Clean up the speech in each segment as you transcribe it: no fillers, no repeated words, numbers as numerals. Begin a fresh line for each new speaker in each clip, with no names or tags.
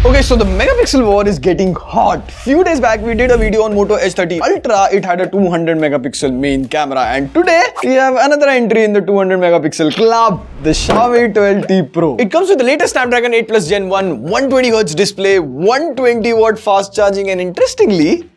Okay, so the megapixel war is getting hot. Few days back, we did a video on Moto H30 Ultra. It had a 200 megapixel main camera, and today we have another entry in the 200 megapixel club, the Xiaomi 12T Pro. It comes with the latest Snapdragon 8 Plus Gen 1, 120Hz display, 120 watt fast charging, and interestingly,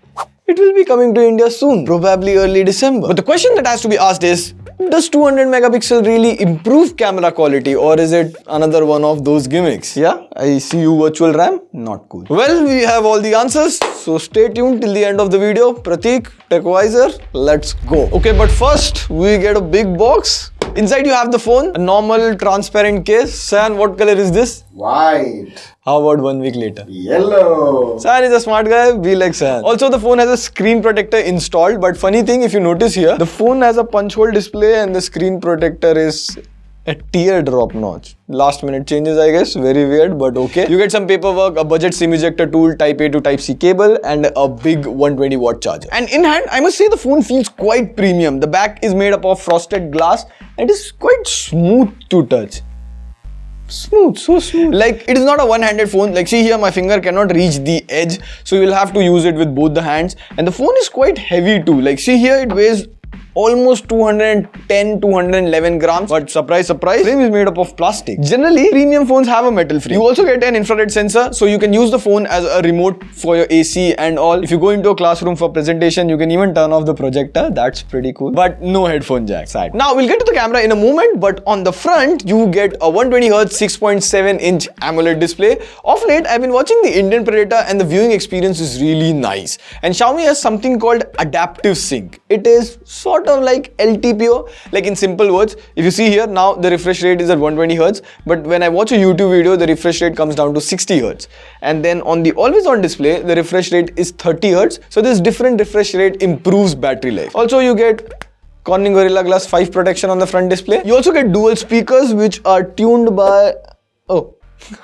it will be coming to India soon, probably early December. But the question that has to be asked is, does 200 megapixel really improve camera quality, or is it another one of those gimmicks? Yeah, I see you virtual RAM, not cool. Well, we have all the answers, so stay tuned till the end of the video. Prateek, TechWiser, let's go. Okay, but first we get a big box. Inside you have the phone, a normal transparent case. San, what color is this?
White.
How about 1 week later?
Yellow.
San is a smart guy, be like San. Also, the phone has a screen protector installed, but funny thing, if you notice here, the phone has a punch hole display and the screen protector is a teardrop notch. Last minute changes, I guess. Very weird, but okay. You get some paperwork, a budget SIM ejector tool, Type A to Type C cable, and a big 120 watt charger. And in hand, I must say the phone feels quite premium. The back is made up of frosted glass and it is quite smooth to touch. Smooth, so smooth. Like, it is not a one-handed phone. Like, see here, my finger cannot reach the edge, so you'll have to use it with both the hands. And the phone is quite heavy too. Like, see here, it weighs almost 210, 211 grams. But surprise, surprise, frame is made up of plastic. Generally, premium phones have a metal frame. You also get an infrared sensor, so you can use the phone as a remote for your AC and all. If you go into a classroom for presentation, you can even turn off the projector. That's pretty cool. But no headphone jack. Sad. Now, we'll get to the camera in a moment, but on the front, you get a 120Hz 6.7-inch AMOLED display. Of late, I've been watching the Indian Predator and the viewing experience is really nice. And Xiaomi has something called adaptive sync. It is sort of like LTPO, like in simple words. If you see here, now the refresh rate is at 120Hz, but when I watch a YouTube video, the refresh rate comes down to 60Hz. And then on the always on display, the refresh rate is 30Hz. So this different refresh rate improves battery life. Also, you get Corning Gorilla Glass 5 protection on the front display. You also get dual speakers which are tuned by,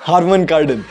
Harman Kardon.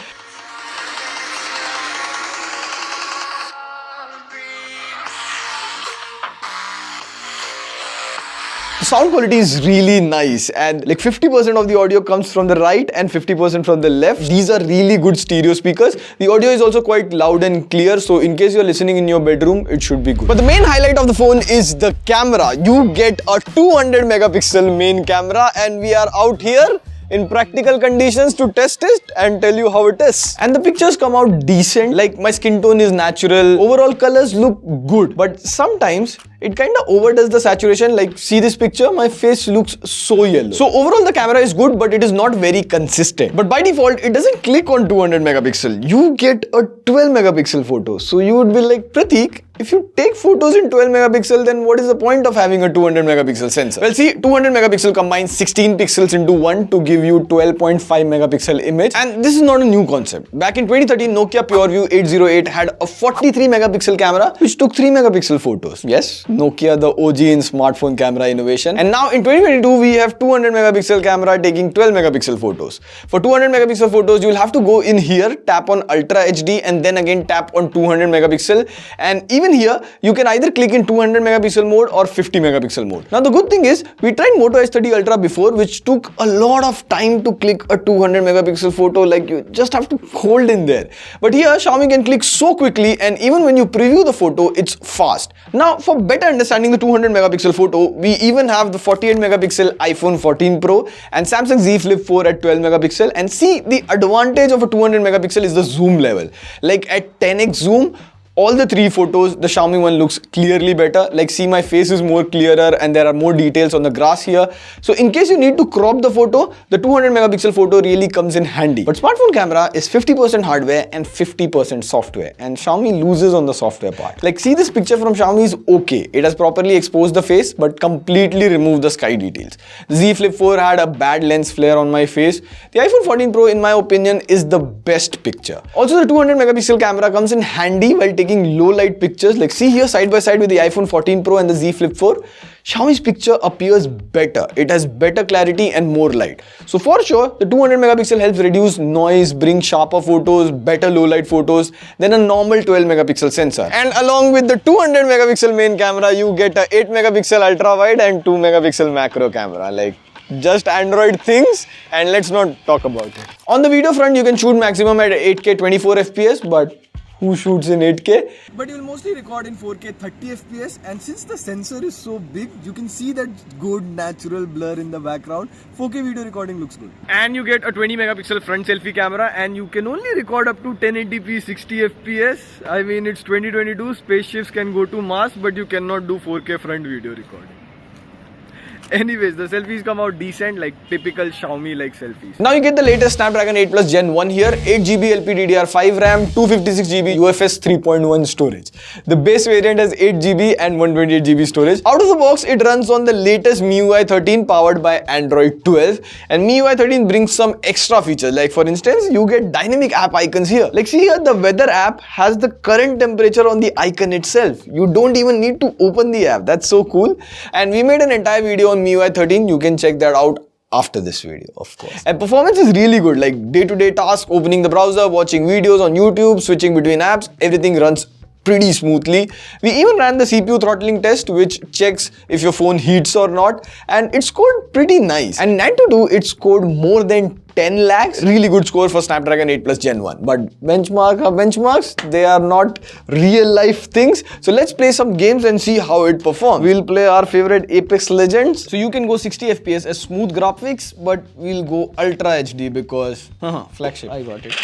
The sound quality is really nice, and like 50% of the audio comes from the right and 50% from the left. These are really good stereo speakers. The audio is also quite loud and clear, so in case you're listening in your bedroom, it should be good. But the main highlight of the phone is the camera. You get a 200 megapixel main camera, and we are out here in practical conditions to test it and tell you how it is. And the pictures come out decent. Like, my skin tone is natural. Overall colors look good, but sometimes it kind of overdoes the saturation. Like, see this picture, my face looks so yellow. So overall the camera is good, but it is not very consistent. But by default, it doesn't click on 200 megapixel. You get a 12 megapixel photo. So you would be like, Prateek, if you take photos in 12 megapixel, then what is the point of having a 200 megapixel sensor? Well, see, 200 megapixel combines 16 pixels into one to give you 12.5 megapixel image. And this is not a new concept. Back in 2013, Nokia PureView 808 had a 43 megapixel camera which took 3 megapixel photos. Yes, Nokia, the OG in smartphone camera innovation. And now in 2022, we have 200 megapixel camera taking 12 megapixel photos. For 200 megapixel photos, you'll have to go in here, tap on Ultra HD, and then again tap on 200 megapixel. And even here, you can either click in 200 megapixel mode or 50 megapixel mode. Now the good thing is, we tried Moto H30 Ultra before, which took a lot of time to click a 200 megapixel photo. Like, you just have to hold in there. But here, Xiaomi can click so quickly, and even when you preview the photo, it's fast. Now, for better understanding the 200 megapixel photo, we even have the 48 megapixel iPhone 14 Pro and Samsung Z Flip 4 at 12 megapixel. And see, the advantage of a 200 megapixel is the zoom level. Like, at 10x zoom, all the three photos, the Xiaomi one looks clearly better. Like, see, my face is more clearer and there are more details on the grass here. So in case you need to crop the photo, the 200 megapixel photo really comes in handy. But smartphone camera is 50% hardware and 50% software, and Xiaomi loses on the software part. Like, see, this picture from Xiaomi is okay. It has properly exposed the face but completely removed the sky details. The Z Flip 4 had a bad lens flare on my face. The iPhone 14 Pro, in my opinion, is the best picture. Also, the 200 megapixel camera comes in handy while taking low light pictures. Like, see here, side by side with the iPhone 14 Pro and the Z Flip 4, Xiaomi's picture appears better. It has better clarity and more light. So for sure, the 200 megapixel helps reduce noise, bring sharper photos, better low light photos than a normal 12 megapixel sensor. And along with the 200 megapixel main camera, you get a 8 megapixel ultra wide and 2 megapixel macro camera. Like, just Android things, and let's not talk about it. On the video front, you can shoot maximum at 8K 24 FPS, but who shoots in 8K?
But you'll mostly record in 4K 30 FPS, and since the sensor is so big, you can see that good natural blur in the background. 4K video recording looks good. And you get a 20 megapixel front selfie camera, and you can only record up to 1080p 60 FPS. I mean, it's 2022, spaceships can go to Mars, but you cannot do 4K front video recording. Anyways, the selfies come out decent, like typical Xiaomi like selfies.
Now you get the latest Snapdragon 8 Plus Gen 1 here, 8GB LPDDR5 RAM, 256GB UFS 3.1 storage. The base variant has 8GB and 128GB storage. Out of the box, it runs on the latest MIUI 13 powered by Android 12. And MIUI 13 brings some extra features, like for instance, you get dynamic app icons here. Like see here, the weather app has the current temperature on the icon itself. You don't even need to open the app. That's so cool. And we made an entire video on MIUI 13, you can check that out after this video, of course. And performance is really good, like day-to-day tasks, opening the browser, watching videos on YouTube, switching between apps, everything runs pretty smoothly. We even ran the CPU throttling test, which checks if your phone heats or not, and it scored pretty nice. And in Antutu, it scored more than 10 lakhs. Really good score for Snapdragon 8 Plus Gen 1. But benchmarks, they are not real life things. So let's play some games and see how it performs. We'll play our favorite Apex Legends. So you can go 60 FPS as smooth graphics, but we'll go Ultra HD because flagship. I got it.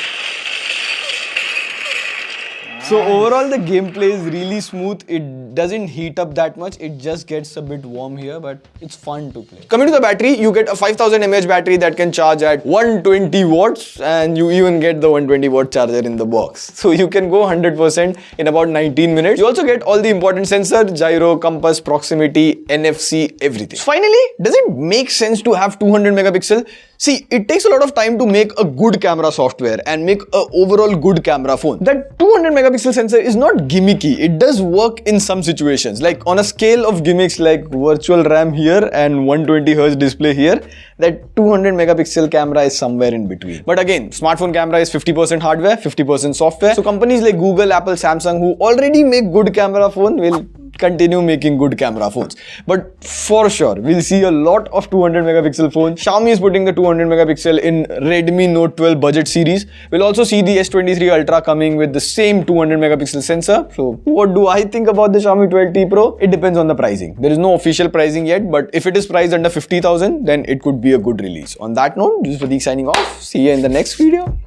So overall the gameplay is really smooth, it doesn't heat up that much, it just gets a bit warm here, but it's fun to play. Coming to the battery, you get a 5000 mAh battery that can charge at 120 watts and you even get the 120 watt charger in the box. So you can go 100% in about 19 minutes. You also get all the important sensors, gyro, compass, proximity, NFC, everything. So finally, does it make sense to have 200 megapixel? See, it takes a lot of time to make a good camera software and make a overall good camera phone. That 200 megapixel sensor is not gimmicky. It does work in some situations. Like on a scale of gimmicks like virtual RAM here and 120Hz display here, that 200 megapixel camera is somewhere in between. But again, smartphone camera is 50% hardware, 50% software. So companies like Google, Apple, Samsung who already make good camera phone will continue making good camera phones. But for sure, we'll see a lot of 200 megapixel phones. Xiaomi is putting the 200 megapixel in Redmi Note 12 budget series. We'll also see the S23 Ultra coming with the same 200 megapixel sensor. So what do I think about the Xiaomi 12T Pro? It depends on the pricing. There is no official pricing yet, but if it is priced under 50,000, then it could be a good release. On that note, this is Pradeep signing off. See you in the next video.